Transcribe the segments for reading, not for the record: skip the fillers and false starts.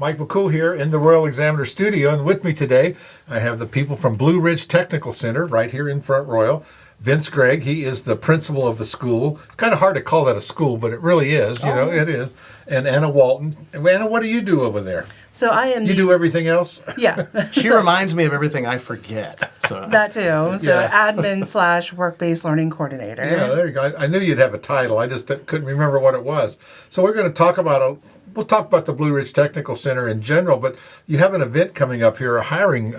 Mike McCool here in the Royal Examiner Studio, and with me today I have the people from Blue Ridge Technical Center right here in Front Royal. Vince Gregg, he is the principal of the school. It's kind of hard to call that a school, but it really is, it is. And Anna Walton. And Anna, what do you do over there? So I am. You do everything else? Yeah. She reminds me of everything I forget. So that too. So admin / work-based learning coordinator. Yeah, there you go. I knew you'd have a title. I just couldn't remember what it was. So we're going to talk about we'll talk about the Blue Ridge Technical Center in general, but you have an event coming up here, a hiring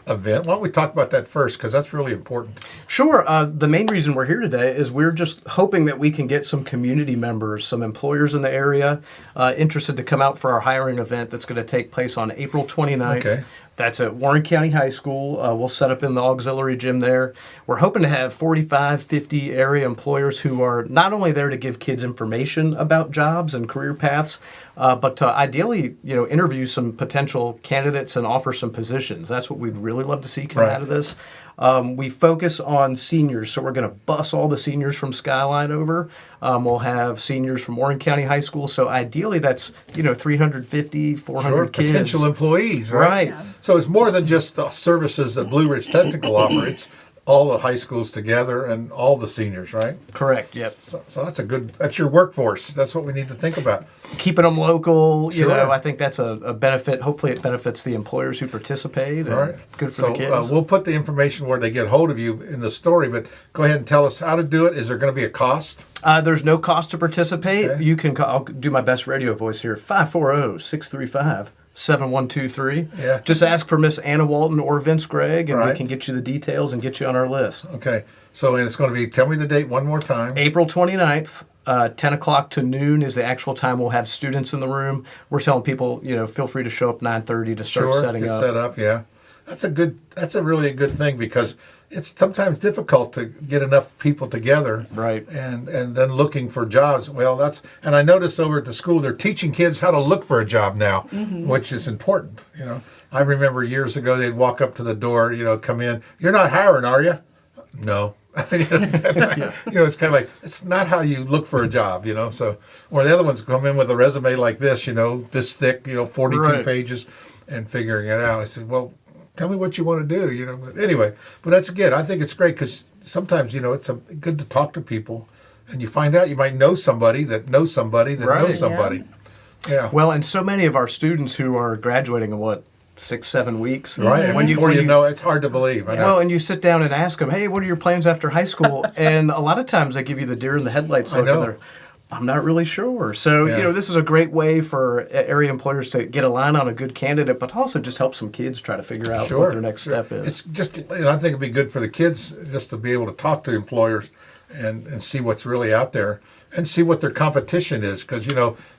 event. Why don't we talk about that first, because that's really important. Sure. The main reason we're here today is we're just hoping that we can get some community members, some employers in the area interested to come out for our hiring event that's going to take place on April 29th. Okay. That's at Warren County High School. We'll set up in the auxiliary gym there. We're hoping to have 45, 50 area employers who are not only there to give kids information about jobs and career paths, but to ideally, interview some potential candidates and offer some positions. That's what we'd really love to see come out of this. We focus on seniors, so we're going to bus all the seniors from Skyline over. We'll have seniors from Warren County High School, so ideally that's 350, 400 kids. Potential employees, right? Yeah. So it's more than just the services that Blue Ridge Technical operates. All the high schools together and all the seniors, right? Correct, yep. So that's your workforce. That's what we need to think about. Keeping them local, Sure. I think that's a benefit. Hopefully it benefits the employers who participate. All right. Good for the kids. We'll put the information where they get hold of you in the story, but go ahead and tell us how to do it. Is there going to be a cost? There's no cost to participate. Okay. You can I'll do my best radio voice here, 540-635-7123. Yeah. Just ask for Miss Anna Walton or Vince Gregg, and Right. we can get you the details and get you on our list. Okay. So, and it's going to be, tell me the date one more time. April 29th, 10 o'clock to noon is the actual time we'll have students in the room. We're telling people, feel free to show up 9:30 to start setting get up. set up, yeah. That's a really good thing, because it's sometimes difficult to get enough people together. Right. And then looking for jobs. Well, and I noticed over at the school, they're teaching kids how to look for a job now, which is important. I remember years ago, they'd walk up to the door, come in. You're not hiring, are you? No. It's kind of like, it's not how you look for a job, so, or the other ones come in with a resume like this, this thick, 42 Right. pages, and figuring it out. I said, well, tell me what you want to do, but anyway, but that's good. I think it's great, because sometimes, it's good to talk to people, and you find out you might know somebody that knows somebody that Right. knows somebody. Yeah. Well, and so many of our students who are graduating in 6-7 weeks. Right. And When you know, it's hard to believe. I know. Well, and you sit down and ask them, hey, what are your plans after high school? And a lot of times they give you the deer in the headlights look. I know. And I'm not really sure. So, Yeah. this is a great way for area employers to get a line on a good candidate, but also just help some kids try to figure out what their next step is. It's just, I think it'd be good for the kids just to be able to talk to employers and see what's really out there and see what their competition is, because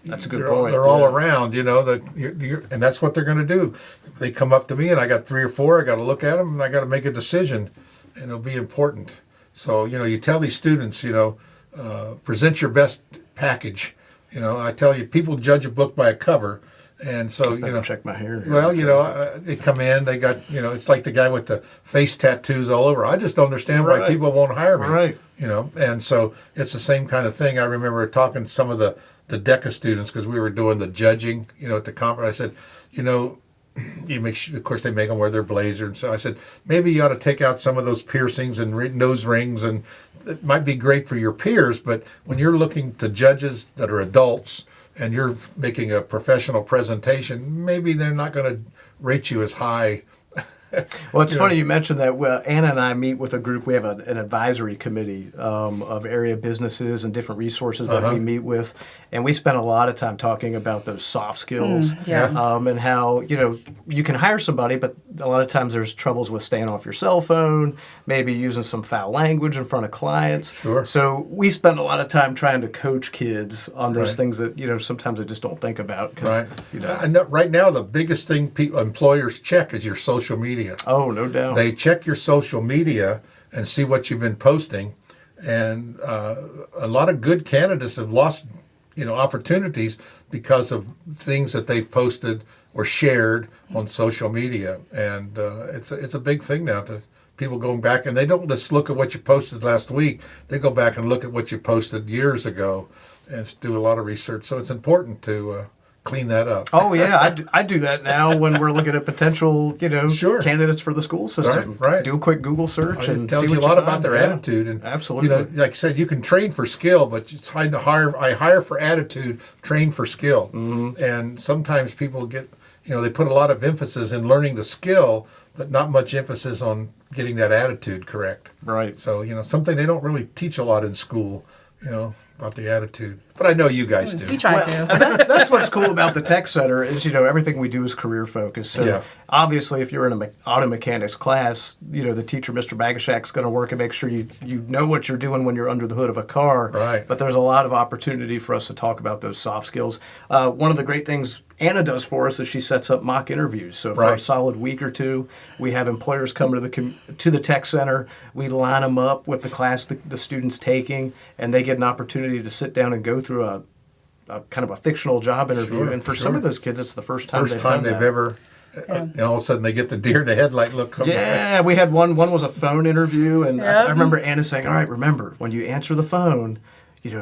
That's a good they're, point. they're all Yeah. around. And that's what they're going to do. If they come up to me and I got 3 or 4, I got to look at them and I got to make a decision, and it'll be important. So you tell these students, present your best package. I tell you, people judge a book by a cover. And so, check my hair. well, they come in, they got, it's like the guy with the face tattoos all over. I just don't understand why Right. people won't hire me. Right. And so it's the same kind of thing. I remember talking to some of the DECA students, because we were doing the judging, at the conference. I said, you make sure, of course, they make them wear their blazer. And so I said, maybe you ought to take out some of those piercings and nose rings, and it might be great for your peers, but when you're looking to judges that are adults and you're making a professional presentation, maybe they're not going to rate you as high. Well, it's funny you mentioned that. Anna and I meet with a group. We have an advisory committee of area businesses and different resources that we meet with, and we spend a lot of time talking about those soft skills and how you can hire somebody, but a lot of times there's troubles with staying off your cell phone, maybe using some foul language in front of clients. Sure. So we spend a lot of time trying to coach kids on those things that sometimes they just don't think about. Right. And right now, the biggest thing employers check is your social media. Oh, no doubt. They check your social media and see what you've been posting, and a lot of good candidates have lost, opportunities because of things that they've posted or shared on social media, and it's a big thing now to people going back, and they don't just look at what you posted last week. They go back and look at what you posted years ago, and do a lot of research. So it's important to clean that up. Oh yeah, I do that now when we're looking at potential, Sure. candidates for the school system. Right. Do a quick Google search and It tells see you a what lot about find. their Yeah. attitude, and Absolutely. like I said, you can train for skill, but it's hard to hire. I hire for attitude, train for skill, and sometimes people get, they put a lot of emphasis in learning the skill, but not much emphasis on getting that attitude correct. Right. So something they don't really teach a lot in school, about the attitude. But I know you guys do. We try to. That's what's cool about the tech center is everything we do is career focused. So Yeah. obviously, if you're in an auto mechanics class, the teacher, Mr. Bagashak's going to work and make sure you know what you're doing when you're under the hood of a car. Right. But there's a lot of opportunity for us to talk about those soft skills. One of the great things Anna does for us is she sets up mock interviews. So for a Right. solid week or two, we have employers come to the tech center. We line them up with the class the student's taking, and they get an opportunity to sit down and go through a kind of a fictional job interview. Sure, And for sure. some of those kids, it's the first time First time they've done ever, and all of a sudden they get the deer in the headlight look. Come Yeah, we had one was a phone interview, and I Yep. remember Anna saying, "All right, remember when you answer the phone,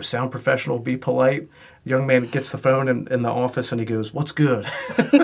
sound professional, be polite." The young man gets the phone in the office, and he goes, "What's good?"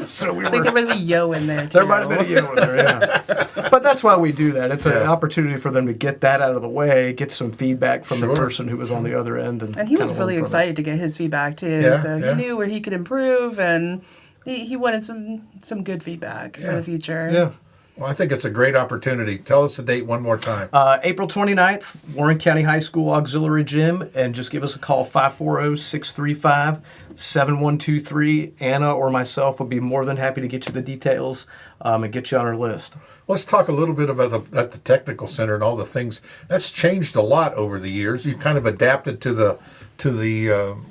So we I think there was a yo in there too. There might have been a yo in there, yeah. But that's why we do that. It's an Yeah. opportunity for them to get that out of the way, get some feedback from the Sure. person who was on the other end. And And he was kinda really learn from it. excited to get his feedback too. Yeah, So yeah. he knew where he could improve, and he wanted some good feedback for Yeah. the future. Yeah. Well, I think it's a great opportunity. Tell us the date one more time. April 29th, Warren County High School Auxiliary Gym, and just give us a call, 540-635-7123. Anna or myself would be more than happy to get you the details and get you on our list. Let's talk a little bit about at the technical center and all the things that's changed a lot over the years. You kind of adapted to the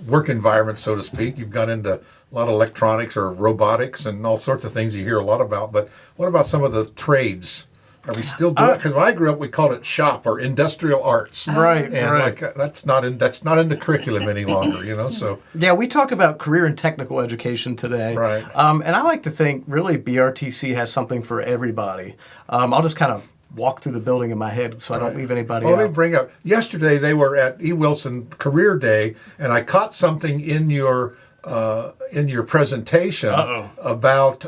work environment, so to speak. You've gone into a lot of electronics or robotics and all sorts of things you hear a lot about. But what about some of the trades? Are we still doing it? Because when I grew up, we called it shop or industrial arts. Right, And right. that's not in the curriculum any longer. So Yeah, we talk about career and technical education today. Right. And I like to think really BRTC has something for everybody. I'll just kind of walk through the building in my head so I don't leave anybody Well, let me out. bring up. Yesterday they were at E. Wilson Career Day, and I caught something in your presentation about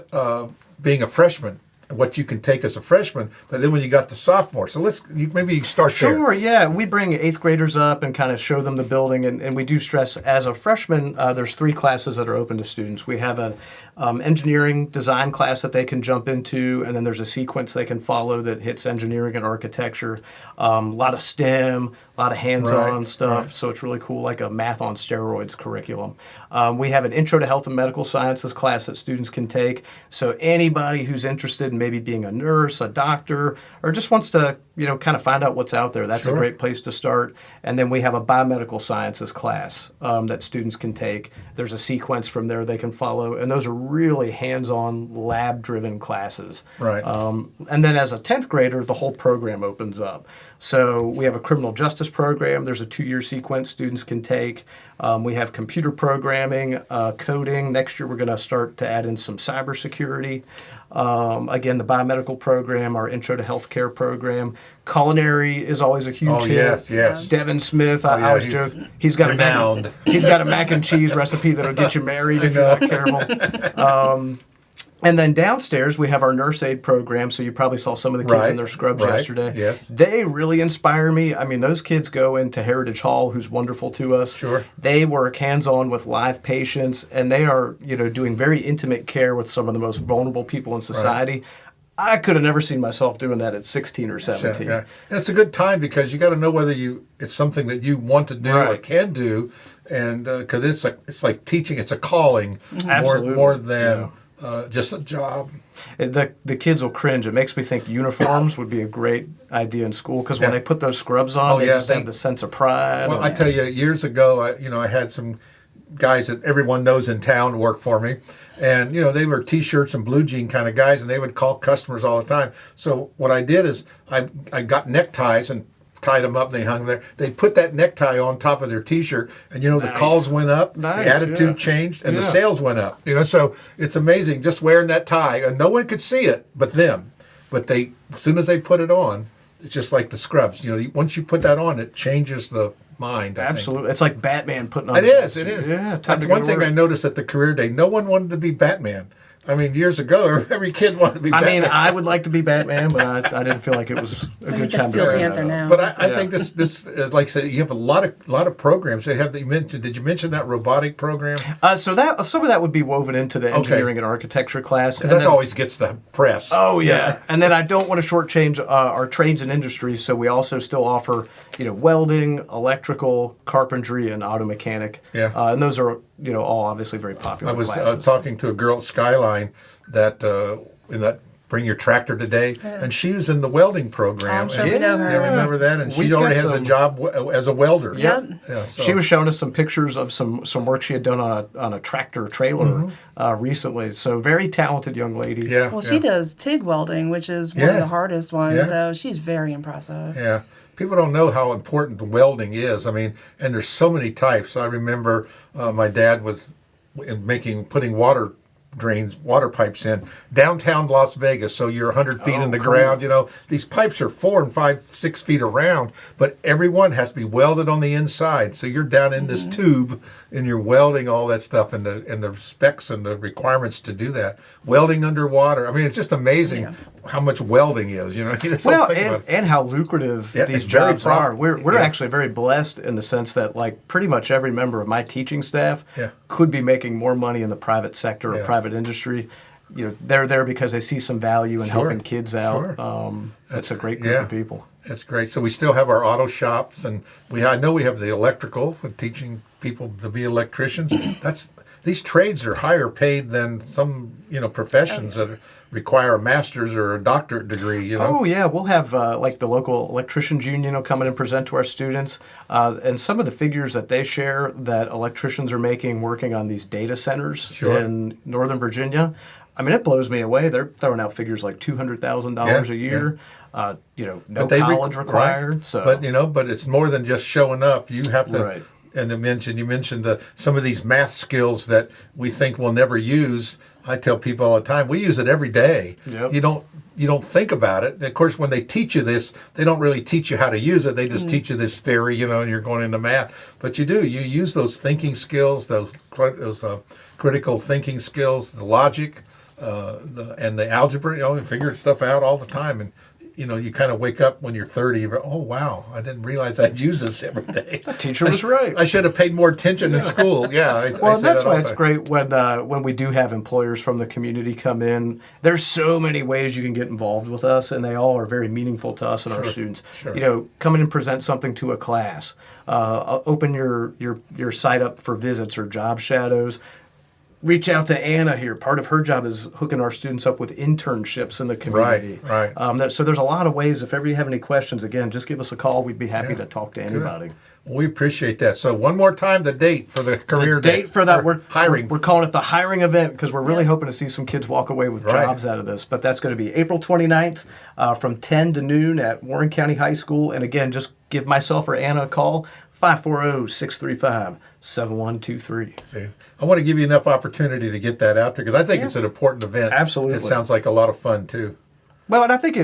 being a freshman, what you can take as a freshman. But then when you got to sophomore, so maybe start there. Sure, yeah. We bring 8th graders up and kind of show them the building, and we do stress as a freshman, there's 3 classes that are open to students. We have an engineering design class that they can jump into, and then there's a sequence they can follow that hits engineering and architecture. A lot of STEM, a lot of hands-on Right, stuff, right. so it's really cool, like a math on steroids curriculum. We have an Intro to Health and Medical Sciences class that students can take, so anybody who's interested in maybe being a nurse, a doctor, or just wants to, kind of find out what's out there, that's Sure. a great place to start. And then we have a biomedical sciences class that students can take. There's a sequence from there they can follow, and those are really hands-on, lab-driven classes. Right. And then as a 10th grader, the whole program opens up. So we have a criminal justice program. There's a 2-year sequence students can take. We have computer programming, coding. Next year, we're going to start to add in some cybersecurity. Again, the biomedical program, our Intro to Healthcare program. Culinary is always a huge Oh, hit. yes. Devin Smith, I yeah, always he's joke, he's got renowned. he's got a mac and cheese recipe that'll get you married if you're not careful. And then downstairs, we have our nurse aid program. So you probably saw some of the kids Right, in their scrubs right, yesterday. yes. They really inspire me. I mean, those kids go into Heritage Hall, who's wonderful to us. Sure. They work hands-on with live patients, and they are, doing very intimate care with some of the most vulnerable people in society. I could have never seen myself doing that at 16 or 17. Yeah. And it's a good time because you got to know whether it's something that you want to do or Right. can do, and because it's like teaching, it's a calling Absolutely. more than just a job. The kids will cringe. It makes me think uniforms would be a great idea in school because when Yeah. they put those scrubs on, they yeah, just have the sense of pride. Well, I tell you, years ago, I had some guys that everyone knows in town work for me, and they were t-shirts and blue jean kind of guys, and they would call customers all the time. So what I did is I got neckties and tied them up, and they hung there. They put that necktie on top of their t-shirt, and the Nice. calls went up, Nice, the attitude yeah. changed, and the Yeah. sales went up. So it's amazing just wearing that tie, and no one could see it but them. But as soon as they put it on, it's just like the scrubs. Once you put that on, it changes the mind. I think. Absolutely. It's like Batman putting on It the is. suit. It is. Yeah, time That's to go one to thing work. I noticed at the career day. No one wanted to be Batman. I mean, years ago, every kid wanted to be I Batman. mean, I would like to be Batman, but I didn't feel like it was a good You're time to Steel bring Panther that up. now. But I think this like I said, you have a lot of programs. They have that you mentioned. Did you mention that robotic program? So that some of that would be woven into the engineering and architecture class. Because that always gets the press. Oh yeah, and then I don't want to shortchange our trades and industries, so we also still offer welding, electrical, carpentry, and auto mechanic. Yeah. And those are all obviously very popular I was classes. talking to a girl at Skyline that in that Bring Your Tractor Today, and she was in the welding program. I'm sure and, we know her. Yeah, remember that? And she We've already got has a some- job as a welder. Yep. Yeah, so. She was showing us some pictures of some work she had done on a tractor trailer recently. So very talented young lady. Yeah. Well, yeah. she does TIG welding, which is one of Yeah. the hardest ones. Yeah. So she's very impressive. Yeah. People don't know how important welding is. I mean, and there's so many types. I remember my dad was putting water pipes in downtown Las Vegas. So you're 100 feet in the cool. ground. These pipes are 4 and 5, 6 feet around, but every one has to be welded on the inside. So you're down in this tube and you're welding all that stuff and the specs and the requirements to do that. Welding underwater. I mean, it's just amazing how much welding is. You just don't think about it. And how lucrative Yeah, these it's very jobs are. profitable. We're Yeah. actually very blessed in the sense that like pretty much every member of my teaching staff Yeah. could be making more money in the private sector or Yeah. private industry. They're there because they see some value in Sure. helping kids out. Sure. It's a great group yeah. of people. That's great. So we still have our auto shops, and I know we have the electrical for teaching people to be electricians. These trades are higher paid than some professions that require a master's or a doctorate degree. Oh yeah, we'll have like the local electricians union will come in and present to our students, and some of the figures that they share that electricians are making working on these data centers Sure. in Northern Virginia. I mean, it blows me away. They're throwing out figures like $200,000 Yeah, a year. No But they college right. required. So, But it's more than just showing up. You have to. Right. And you mentioned some of these math skills that we think we'll never use. I tell people all the time, we use it every day. Yep. You don't think about it. And of course, when they teach you this, they don't really teach you how to use it. They just teach you this theory, and you're going into math. But you do. You use those thinking skills, those critical thinking skills, the logic, and the algebra. You figure stuff out all the time. And you kind of wake up when you're 30. You go, oh wow, I didn't realize I'd use this every day. the teacher was right. I should have paid more attention in school. Yeah. I Well, say that's that all why the it's time. great when we do have employers from the community come in. There's so many ways you can get involved with us, and they all are very meaningful to us and our Sure, students. sure. Come in and present something to a class. Open your site up for visits or job shadows. Reach out to Anna here. Part of her job is hooking our students up with internships in the community. Right. So there's a lot of ways. If ever you have any questions, again, just give us a call. We'd be happy to talk to anybody. Well, we appreciate that. So one more time, the date for the career Date for that, or hiring. We're calling it the hiring event because we're really hoping to see some kids walk away with Right. jobs out of this. But that's going to be April 29th from 10 to noon at Warren County High School. And again, just give myself or Anna a call, 540-635-7123. See, I want to give you enough opportunity to get that out there because I think it's an important event. Absolutely. It sounds like a lot of fun too. Well, and I think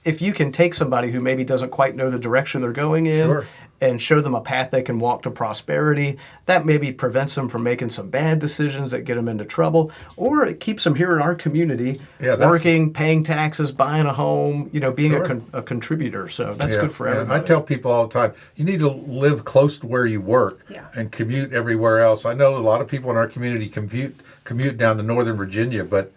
if you can take somebody who maybe doesn't quite know the direction they're going in Sure. and show them a path they can walk to prosperity, that maybe prevents them from making some bad decisions that get them into trouble, or it keeps them here in our community, working, paying taxes, buying a home, being Sure. a contributor. So that's Yeah, good for yeah. everybody. I tell people all the time, you need to live close to where you work and commute everywhere else. I know a lot of people in our community commute down to Northern Virginia, but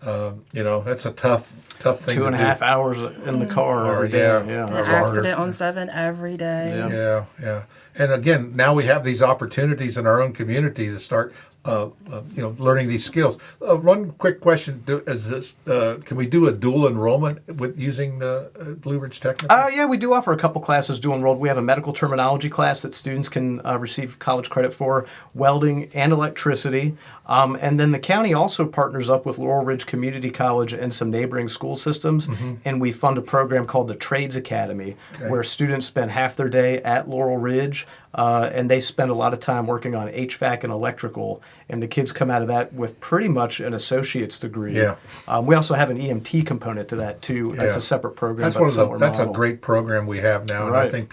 that's a tough thing. 2.5 hours in the car every day. yeah. Yeah, An that's harder. accident on 7 every day. Yeah. Yeah. And again, now we have these opportunities in our own community to start, learning these skills. One quick question: can we do a dual enrollment with using the Blue Ridge Technical? Yeah, we do offer a couple classes dual enrolled. We have a medical terminology class that students can receive college credit for, welding and electricity. And then the county also partners up with Laurel Ridge Community College and some neighboring school systems, and we fund a program called the Trades Academy, where students spend half their day at Laurel Ridge and they spend a lot of time working on HVAC and electrical, and the kids come out of that with pretty much an associate's degree. Yeah. We also have an EMT component to that too. That's Yeah. a separate program. That's but one of the. similar That's a model. great program we have now, and I Right. think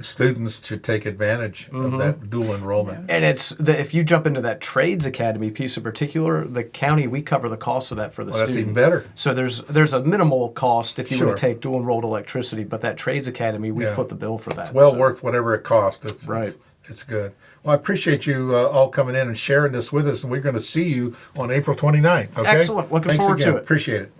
students should take advantage of that dual enrollment. And if you jump into that trades academy piece in particular, the county, we cover the cost of that for the Well, that's student. even better. So there's a minimal cost if you were Sure. to take dual enrolled electricity, but that trades academy, we Yeah. foot the bill for that. Well So- worth whatever it costs. Right. It's good. Well, I appreciate you all coming in and sharing this with us, and we're going to see you on April 29th. Okay. Excellent. Looking Thanks forward to again. it. Appreciate it.